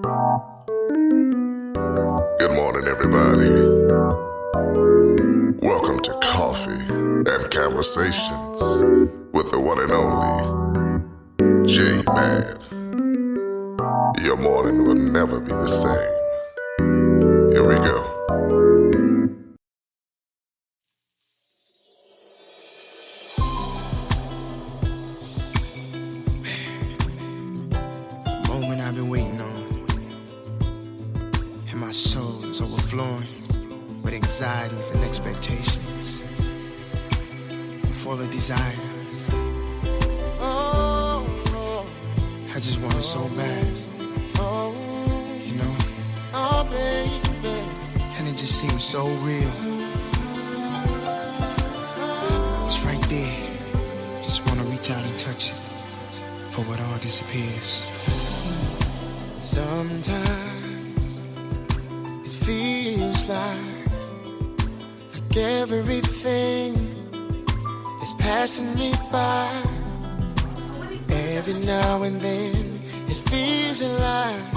Good morning, everybody. Welcome to Coffee and Conversations with the one and only J-Man. Your morning will never be the same. Here we go. Moment I've been waiting on, and my soul is overflowing with anxieties and expectations, full of desire. Oh, I just want it so bad, you know. Oh, baby, and it just seems so real. It's right there. Just want to reach out and touch it, for what all disappears. Sometimes it feels like everything is passing me by. Every now and then it feels alive.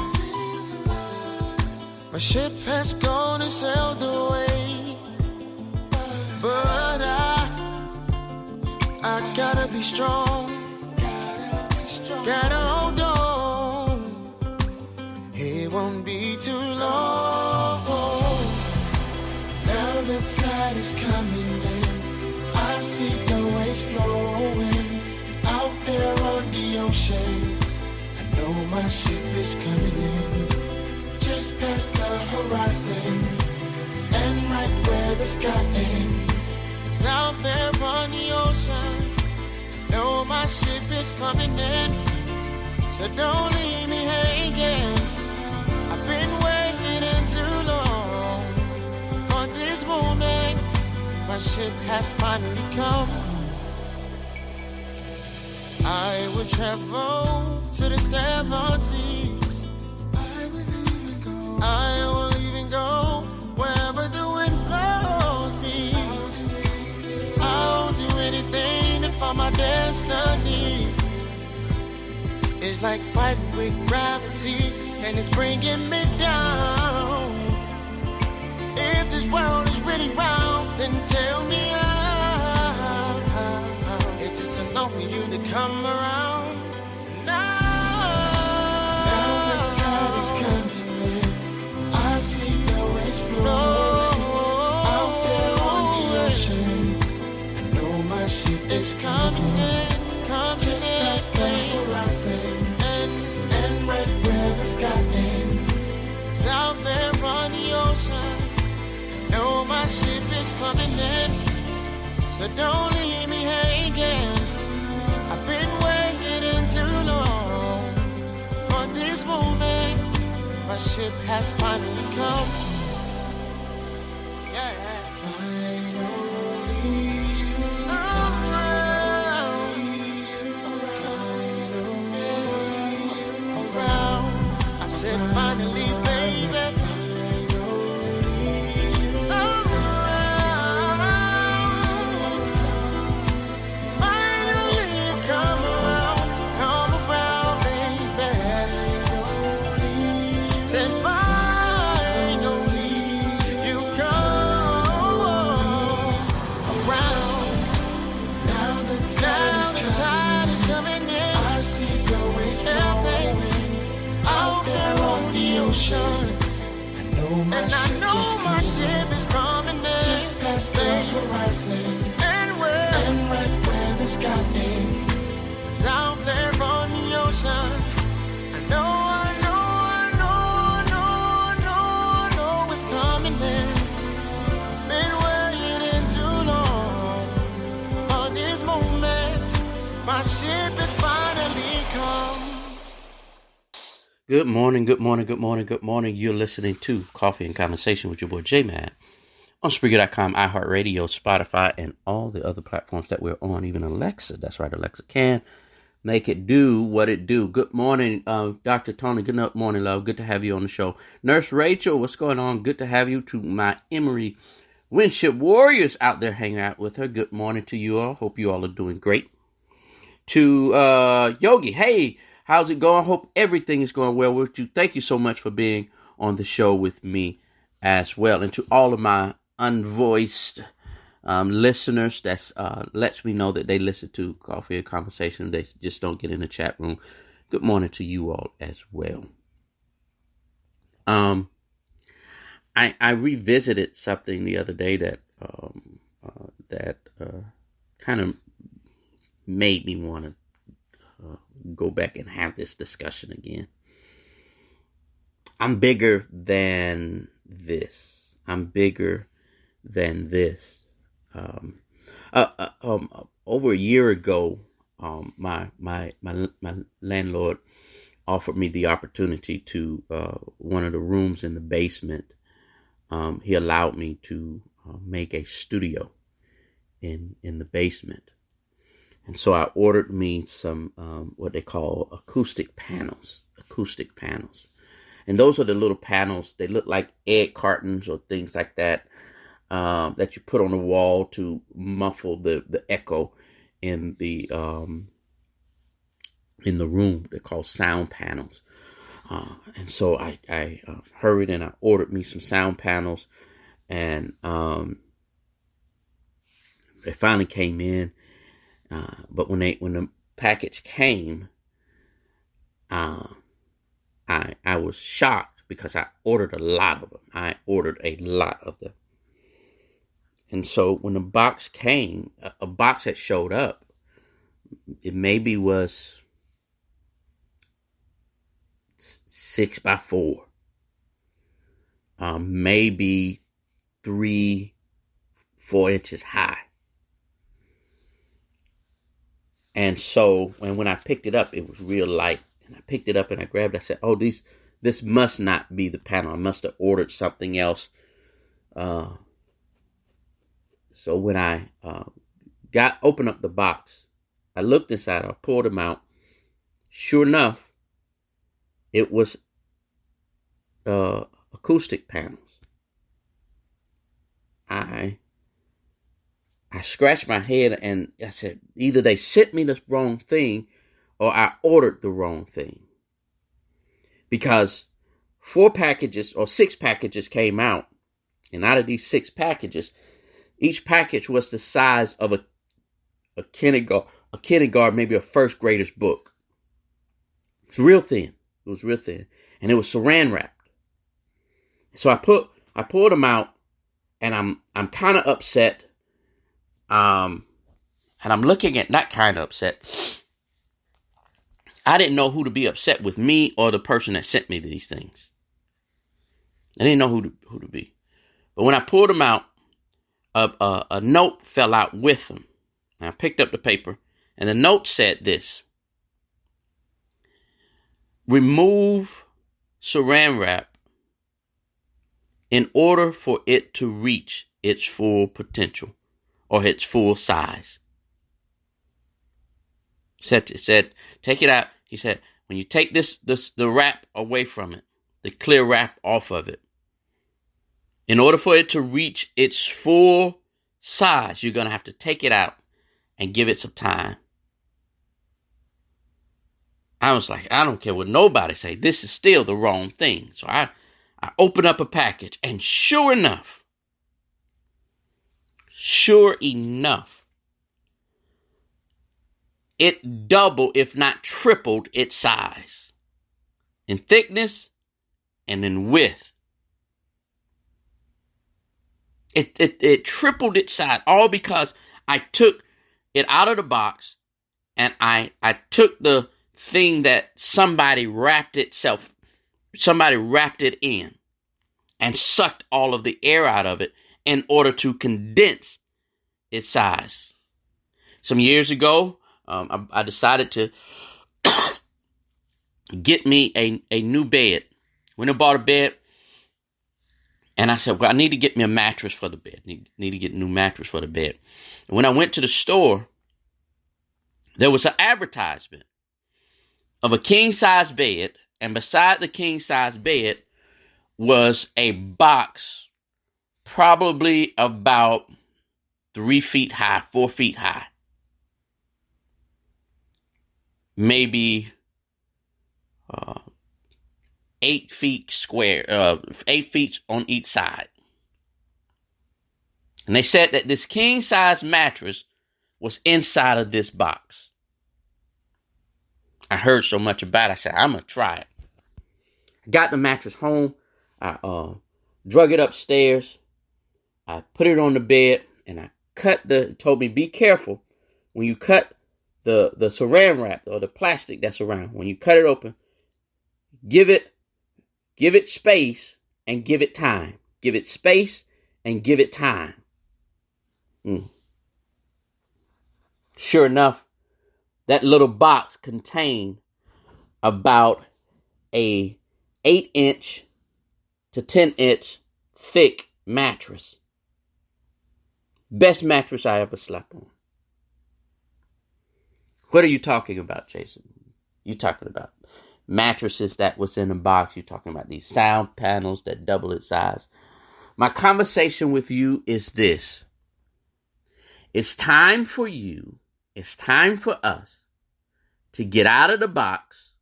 My ship has gone and sailed away, but I gotta be strong. Gotta hold on. It won't be too long. Now the tide is coming in. I see the waves flowing out there on the ocean. I know my ship is coming in, just past the horizon, and right where the sky ends. It's out there on the ocean. I know my ship is coming in, so don't leave me hanging. I've been waiting too long for this moment. My ship has finally come. I will travel to the seven seas. I will even go wherever the wind blows me. I'll do anything to find my destiny. It's like fighting with gravity, and it's bringing me down. If this world is really round, then tell me how. It's just enough for you to come around. Now the tide is coming in. I see the waves flowing out there on the ocean. I know my ship is coming in. Just past the horizon, and right where the sky ends. It's out there on the ocean. I know my ship is coming in, so don't leave me hanging. I've been waiting too long for this moment. My ship has finally come. Yeah. Finally, baby. Finally, come around, baby. Said finally, you come around. Now the tide is coming in. I see the waves flowing out there on the ocean. I know my ship is coming in, just past the horizon, and right where the sky ends. It's out there on the ocean. I know it's coming in. Been waiting too long for this moment. My ship is finally come. Good morning. You're listening to Coffee and Conversation with your boy J-Man on Spreaker.com, iHeartRadio, Spotify, and all the other platforms that we're on, even Alexa. That's right, Alexa can make it do what it do. Good morning, Dr. Tony. Good morning, love. Good to have you on the show. Nurse Rachel, what's going on? Good to have you. To my Emory Winship Warriors out there hanging out with her. Good morning to you all. Hope you all are doing great. To Yogi, hey, How's it going? Hope everything is going well with you. Thank you so much for being on the show with me as well. And to all of my unvoiced listeners, that lets me know that they listen to Coffee and Conversation. They just don't get in the chat room. Good morning to you all as well. I revisited something the other day that kind of made me want to go back and have this discussion again. I'm bigger than this. I'm bigger than this. Over a year ago, my landlord offered me the opportunity to one of the rooms in the basement. He allowed me to make a studio in the basement. And so I ordered me some what they call acoustic panels. And those are the little panels. They look like egg cartons or things like that that you put on the wall to muffle the echo in the room. They're called sound panels. And so I hurried and I ordered me some sound panels, and they finally came in. But when the package came, I was shocked because I ordered a lot of them. And so when the box came, a box that showed up, it maybe was 6x4, maybe 3-4 inches high. And so when I picked it up, it was real light. And I picked it up and I grabbed it. I said, oh, this must not be the panel. I must have ordered something else. So when I opened up the box, I looked inside, I pulled them out. Sure enough, it was acoustic panels. I scratched my head and I said, either they sent me the wrong thing or I ordered the wrong thing. Because 4 packages or 6 packages came out. And out of these 6 packages, each package was the size of a kindergarten, maybe a first grader's book. It's real thin. It was real thin. And it was saran wrapped. So I pulled them out, and I'm kind of upset. And I'm looking at, not kind of upset. I didn't know who to be upset with, me or the person that sent me these things. I didn't know who to be. But when I pulled them out, a note fell out with them. And I picked up the paper, and the note said this: remove saran wrap in order for it to reach its full potential or its full size. It said, take it out. He said, when you take the wrap away from it, the clear wrap off of it, in order for it to reach its full size, you're going to have to take it out and give it some time. I was like, I don't care what nobody say. This is still the wrong thing. So I opened up a package, and sure enough, it doubled, if not tripled, its size in thickness and in width. It tripled its size, all because I took it out of the box and I took the thing that somebody wrapped it in and sucked all of the air out of it in order to condense its size. Some years ago, I decided to get me a new bed. When I bought a bed, and I said, well, I need to get me a mattress for the bed. Need to get a new mattress for the bed. And when I went to the store, there was an advertisement of a king-size bed, and beside the king-size bed was a box probably about 3 feet high, 4 feet high. Maybe 8 feet square, 8 feet on each side. And they said that this king size mattress was inside of this box. I heard so much about it. I said, I'm going to try it. Got the mattress home. I drug it upstairs. I put it on the bed, and I told me, be careful when you cut the saran wrap or the plastic that's around. When you cut it open, give it space and give it time. Give it space and give it time. Sure enough, that little box contained about a 8-inch to 10-inch thick mattress. Best mattress I ever slept on. What are you talking about, Jason? You talking about mattresses that was in a box. You're talking about these sound panels that double its size. My conversation with you is this. It's time for us to get out of the box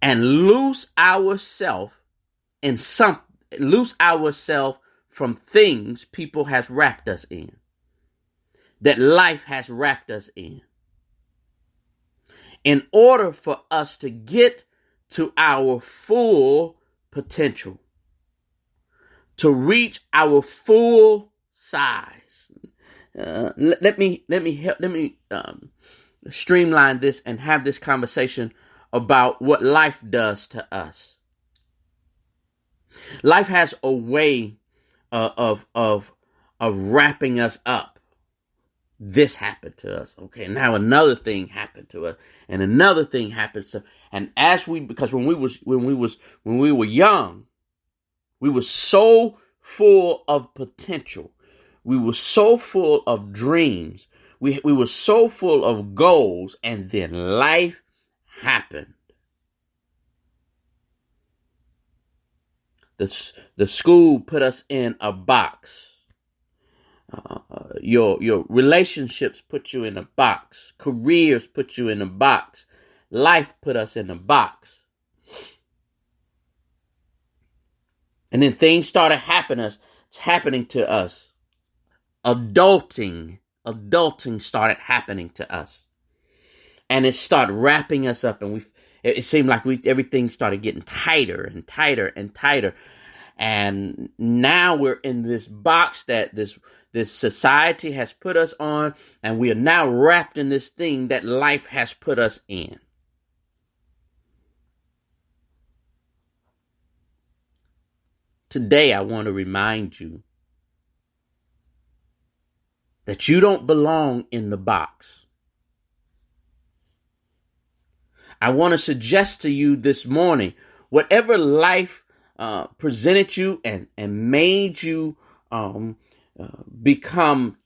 and lose ourselves from things people has wrapped us in, that life has wrapped us in order for us to get to our full potential, to reach our full size. Let me streamline this and have this conversation about what life does to us. Life has a way of wrapping us up. This happened to us. Okay, now another thing happened to us, and another thing happens to, and because when we were young, we were so full of potential. We were so full of dreams. We were so full of goals, and then life happened. The school put us in a box. Your relationships put you in a box. Careers put you in a box. Life put us in a box. And then things started happening to us. Adulting started happening to us. And it started wrapping us up, and it seemed like everything started getting tighter and tighter and tighter. And now we're in this box that this society has put us on, and we are now wrapped in this thing that life has put us in. Today, I want to remind you that you don't belong in the box. I want to suggest to you this morning, whatever life presented you and made you become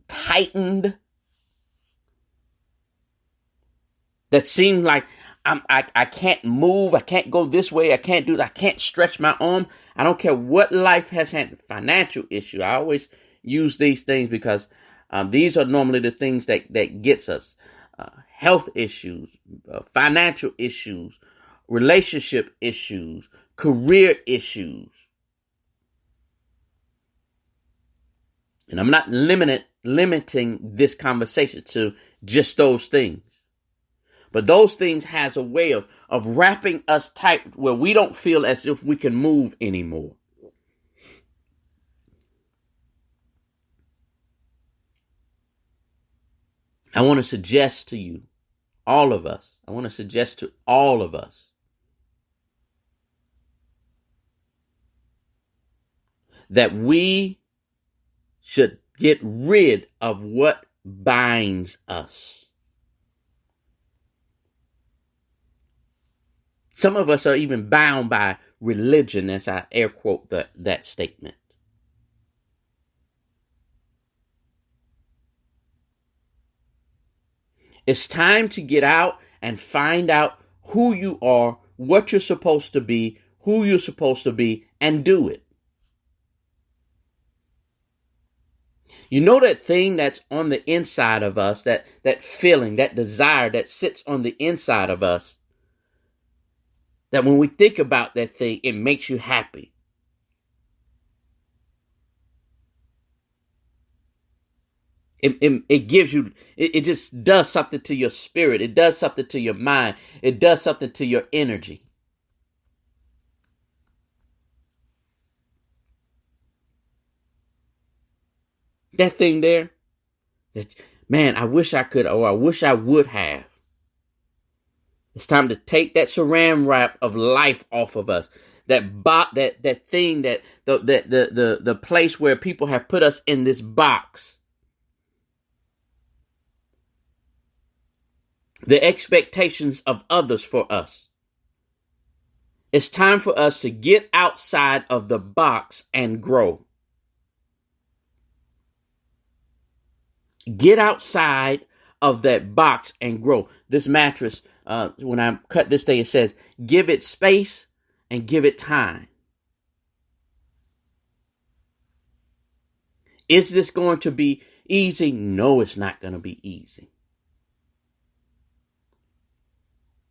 tightened, that seemed like I can't move, I can't go this way, I can't do that, I can't stretch my arm. I don't care what life has had, financial issue. I always use these things because these are normally the things that gets us. Health issues, financial issues, relationship issues, career issues. And I'm not limiting this conversation to just those things. But those things has a way of wrapping us tight where we don't feel as if we can move anymore. I want to suggest to you, all of us, that we should get rid of what binds us. Some of us are even bound by religion, as I air quote that statement. It's time to get out and find out who you are, what you're supposed to be, who you're supposed to be, and do it. You know that thing that's on the inside of us, that feeling, that desire that sits on the inside of us, That when we think about that thing, it makes you happy. It gives you, it just does something to your spirit. It does something to your mind. It does something to your energy. That thing there, that, man, I wish I could, or I wish I would have. It's time to take that saran wrap of life off of us. That thing, that the place where people have put us in this box. The expectations of others for us. It's time for us to get outside of the box and grow. Get outside of that box and grow. This mattress, when I cut this thing, it says, give it space and give it time. Is this going to be easy? No, it's not going to be easy.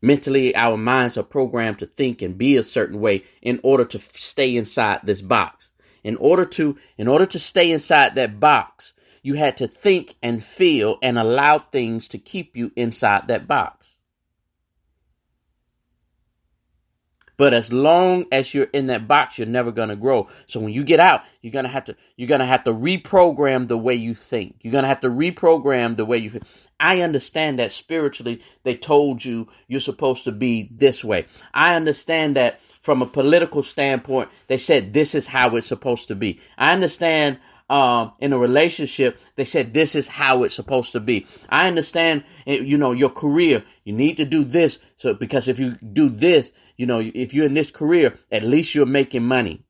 Mentally, our minds are programmed to think and be a certain way in order to stay inside this box. In order to stay inside that box, you had to think and feel and allow things to keep you inside that box. But as long as you're in that box, you're never going to grow. So when you get out, you're going to have to reprogram the way you think. You're going to have to reprogram the way you feel. I understand that spiritually they told you you're supposed to be this way. I understand that from a political standpoint, they said this is how it's supposed to be. I understand in a relationship, they said this is how it's supposed to be. I understand, your career, you need to do this. So because if you do this, if you're in this career, at least you're making money.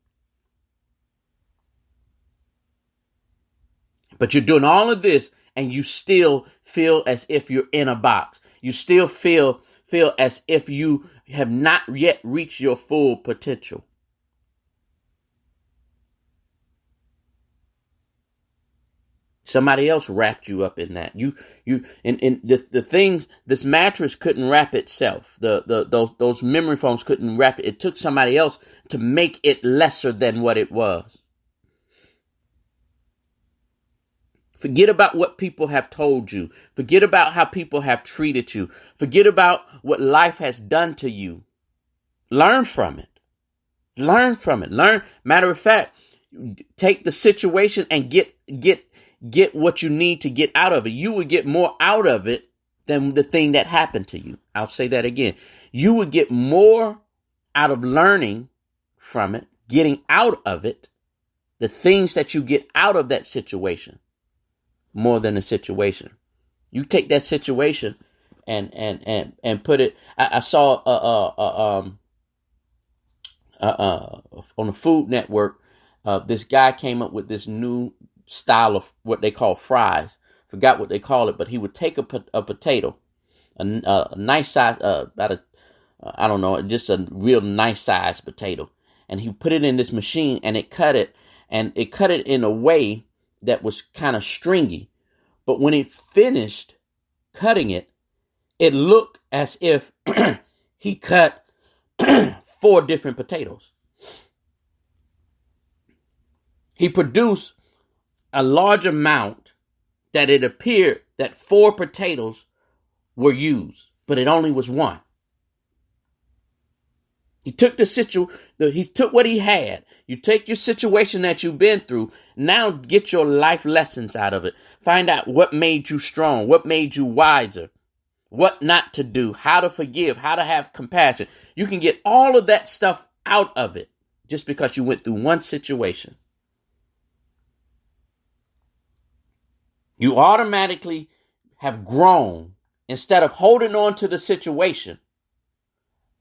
But you're doing all of this and you still feel as if you're in a box. You still feel as if you have not yet reached your full potential. Somebody else wrapped you up in that. The things, this mattress couldn't wrap itself. Those memory foams couldn't wrap it. It took somebody else to make it lesser than what it was. Forget about what people have told you. Forget about how people have treated you. Forget about what life has done to you. Learn from it. Learn from it. Matter of fact, take the situation and get what you need to get out of it. You would get more out of it than the thing that happened to you. I'll say that again. You would get more out of learning from it, getting out of it, the things that you get out of that situation, more than the situation. You take that situation and put it. I saw on the Food Network, this guy came up with this new style of what they call fries. Forgot what they call it, but he would take a potato, a nice size, just a real nice size potato, and he put it in this machine and it cut it in a way that was kind of stringy. But when he finished cutting it, it looked as if he cut 4 different potatoes. He produced a large amount that it appeared that 4 potatoes were used, but it only was 1. He took he took what he had. You take your situation that you've been through. Now get your life lessons out of it. Find out what made you strong, what made you wiser, what not to do, how to forgive, how to have compassion. You can get all of that stuff out of it just because you went through one situation. You automatically have grown instead of holding on to the situation.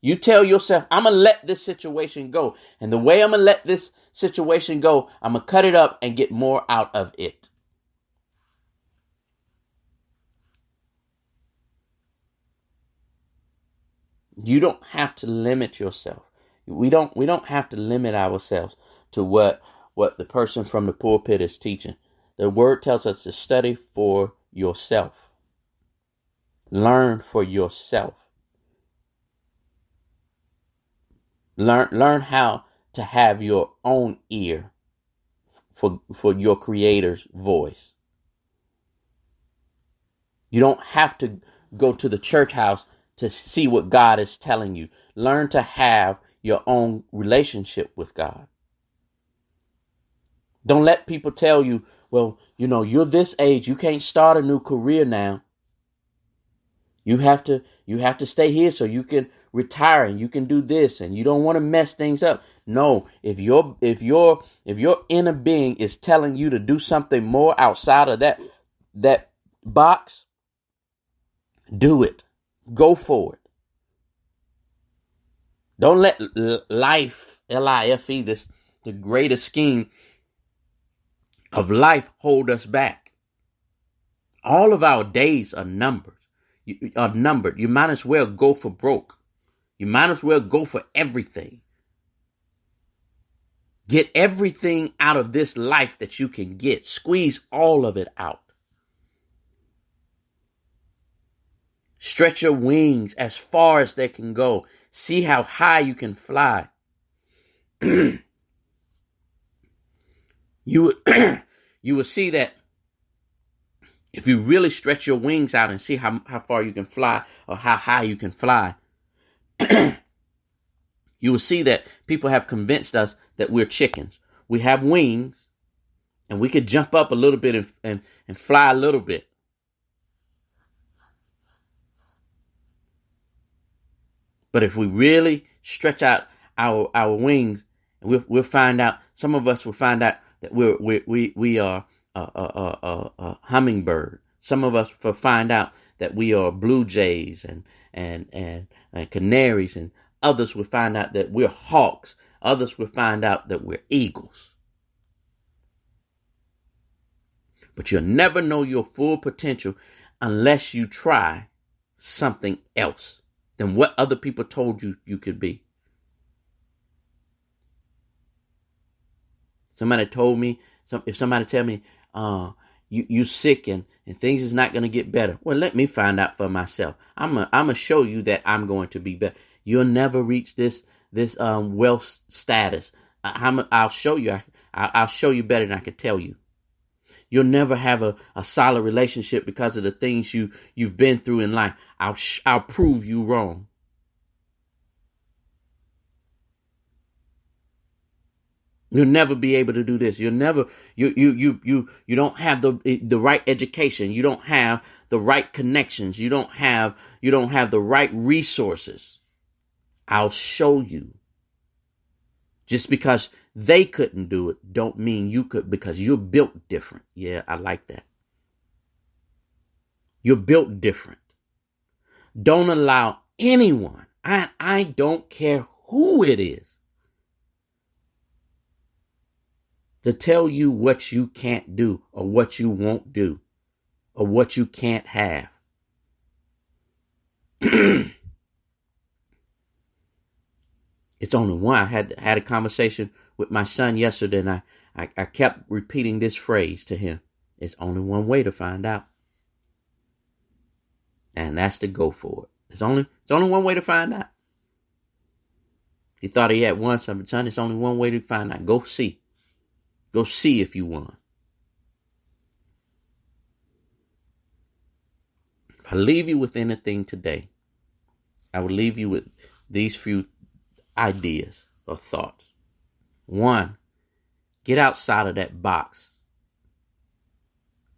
You tell yourself, I'm going to let this situation go. And the way I'm going to let this situation go, I'm going to cut it up and get more out of it. You don't have to limit yourself. We don't have to limit ourselves to what the person from the pulpit is teaching. The word tells us to study for yourself. Learn for yourself. Learn how to have your own ear for your creator's voice. You don't have to go to the church house to see what God is telling you. Learn to have your own relationship with God. Don't let people tell you, well, you're this age, you can't start a new career now. You have to stay here so you can retire and you can do this and you don't want to mess things up. No, if your inner being is telling you to do something more outside of that box, do it. Go for it. Don't let life, L-I-F-E, the greatest scheme of life hold us back. All of our days are numbered. You might as well go for broke. You might as well go for everything. Get everything out of this life that you can get. Squeeze all of it out. Stretch your wings as far as they can go. See how high you can fly. You will see that if you really stretch your wings out and see how far you can fly or how high you can fly, you will see that people have convinced us that we're chickens. We have wings and we could jump up a little bit and fly a little bit. But if we really stretch out our wings, we'll find out. Some of us will find out that we are a hummingbird. Some of us will find out that we are blue jays and canaries, and others will find out that we're hawks. Others will find out that we're eagles. But you'll never know your full potential unless you try something else than what other people told you you could be. Somebody told me, if somebody tell me, you sick and things is not going to get better. Well, let me find out for myself. I'm gonna show you that I'm going to be better. You'll never reach this wealth status. I'll show you. I'll show you better than I can tell you. You'll never have a solid relationship because of the things you've been through in life. I'll prove you wrong. You'll never be able to do this. You'll never, you don't have the right education. You don't have the right connections. You don't have the right resources. I'll show you. Just because they couldn't do it don't mean you could, because you're built different. Yeah, I like that. You're built different. Don't allow anyone, I don't care who it is, to tell you what you can't do or what you won't do or what you can't have. It's only one. I had a conversation with my son yesterday, and I kept repeating this phrase to him. It's only one way to find out. And that's to go for it. It's only one way to find out. He thought he had won something. Son, it's only one way to find out. Go see. Go see if you won. If I leave you with anything today, I will leave you with these few ideas or thoughts. One, get outside of that box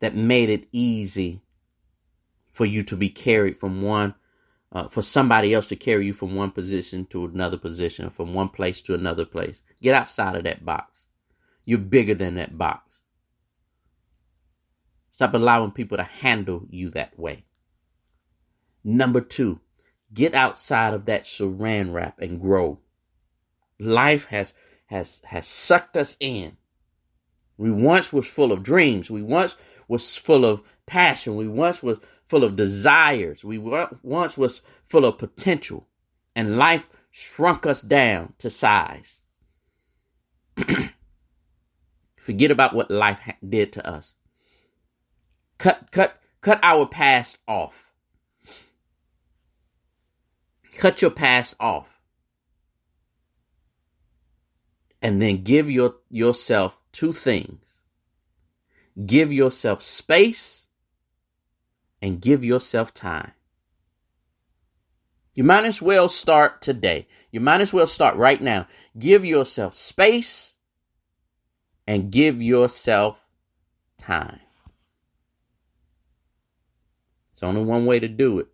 that made it easy for you to be carried from one, for somebody else to carry you from one position to another position, from one place to another place. Get outside of that box. You're bigger than that box. Stop allowing people to handle you that way. Number two, get outside of that saran wrap and grow. Life has sucked us in. We once was full of dreams. We once was full of passion. We once was full of desires. We once was full of potential. And life shrunk us down to size. Forget about what life did to us. Cut our past off. Cut your past off. And then give yourself two things. Give yourself space and give yourself time. You might as well start today. You might as well start right now. Give yourself space and give yourself time. It's only one way to do it,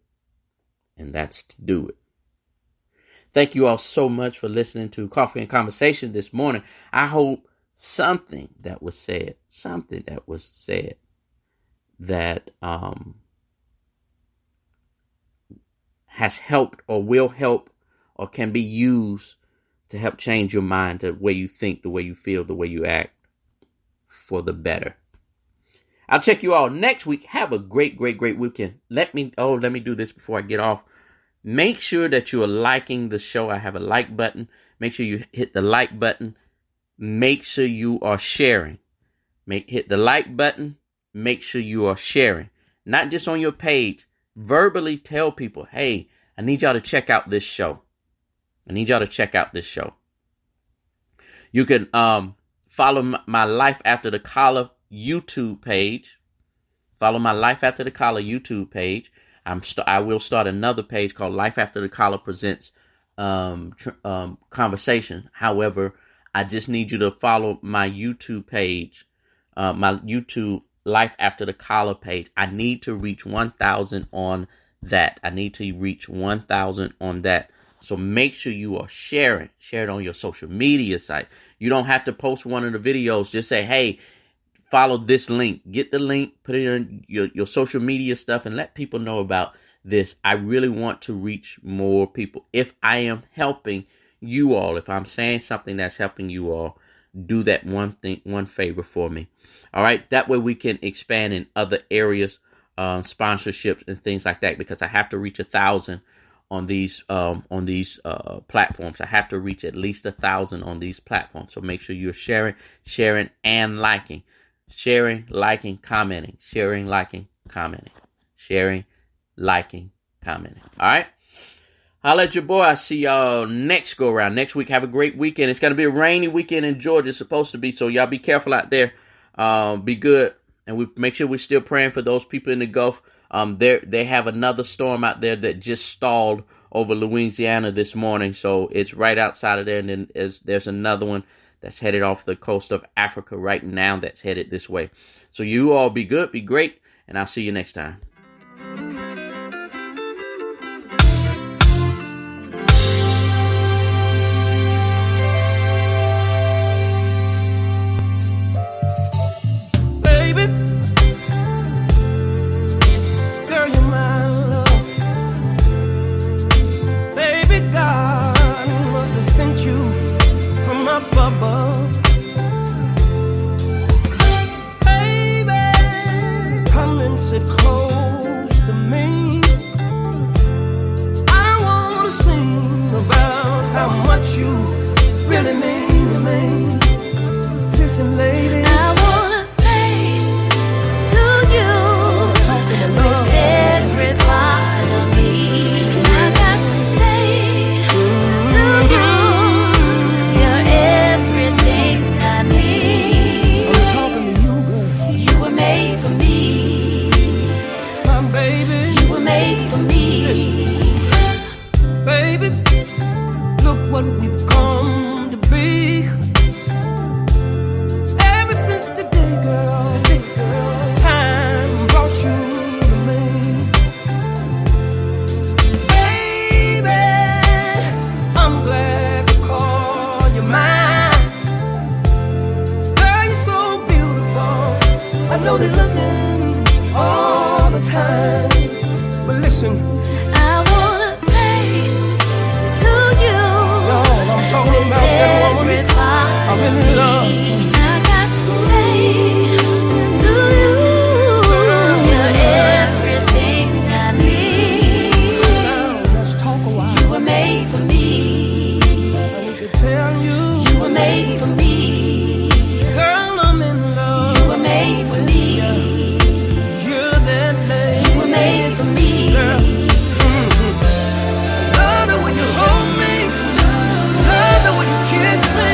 and that's to do it. Thank you all so much for listening to Coffee and Conversation this morning. I hope something that was said that has helped or will help or can be used to help change your mind, the way you think, the way you feel, the way you act for the better. I'll check you all next week. Have a great weekend. Let me do this before I get off. Make sure that you are liking the show. I have a like button. Make sure you hit the like button. Make sure you are sharing. Hit the like button. Make sure you are sharing. Not just on your page. Verbally tell people, hey, I need y'all to check out this show. You can follow my Life After the Collar YouTube page. I will start another page called Life After the Collar Presents Conversation. However, I just need you to follow my YouTube page, my YouTube Life After the Collar page. I need to reach 1,000 on that. So make sure you are sharing. Share it on your social media site. You don't have to post one of the videos. Just say, hey, follow this link. Get the link, put it in your social media stuff, and let people know about this. I really want to reach more people. If I am helping you all, if I'm saying something that's helping you all, do that one favor for me. All right. That way we can expand in other areas, sponsorships and things like that, because I have to reach 1,000 on these platforms. I have to reach at least 1,000 on these platforms. So make sure you're sharing and liking. Sharing, liking, commenting. Sharing, liking, commenting. All right. Holla at your boy. I see y'all next go around. Next week, have a great weekend. It's going to be a rainy weekend in Georgia. It's supposed to be. So y'all be careful out there. Be good. And we make sure we're still praying for those people in the Gulf. They have another storm out there that just stalled over Louisiana this morning. So it's right outside of there. And then there's another one that's headed off the coast of Africa right now that's headed this way. So you all be good, be great, and I'll see you next time. Baby, girl, you're my love. Baby, God must have sent you from up above. Baby, come and sit close to me. I wanna sing about how much you really mean to me. Listen, lady, I wanna say to you with every part of me. I got to say to you, you're everything I need. I'm talking to you, girl. You were made for me, My baby, you were made for me. baby, look what we've come to be. Ever since today, girl, time brought you to me. Baby, I'm glad to call you mine. Girl, you're so beautiful. I know they're looking all the time. But listen, I wanna say to you Lord, I'm talking with about that woman every part I'm of in me. love. I got to say to you, you're everything I need. Now, let's talk a while. You were made for me. I need to tell you, You were made for me. girl, I'm in love. You were made for me. You're that lady. You were made for me. Girl, love the way you hold me. Love the way you kiss me.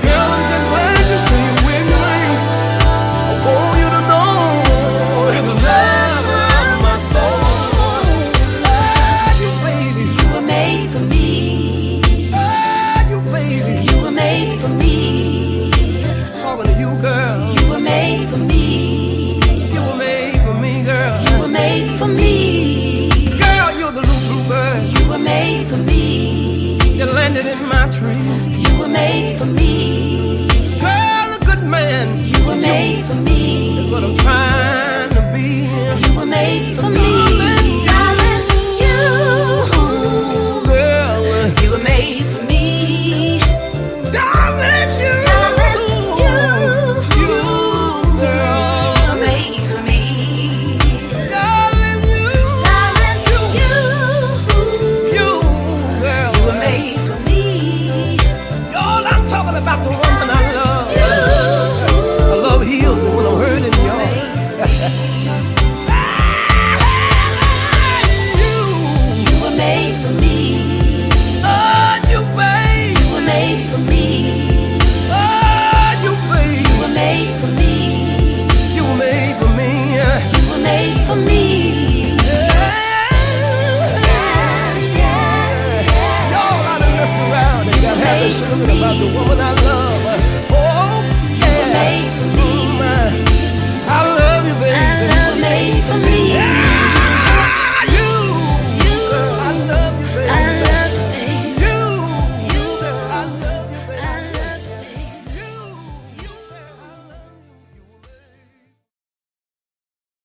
Girl, planted in my tree. You were made for me. Girl, a good man. You were made for me. That's what I'm trying to be. You were made for me. Darling, you. Girl, You were made for me. darling, you. Darling, you. Girl, You were made for me. darling, you. Darling, you. Girl. You were made for me. Y'all, I'm talking about the woman I love. I love healed me when I'm hurting, y'all. You were made for me. Oh, you babe. You were made for me. Oh, you babe. You were made for me. You were made for me. You were made for me. Y'all, I done messed around and got happy singing about the woman I love.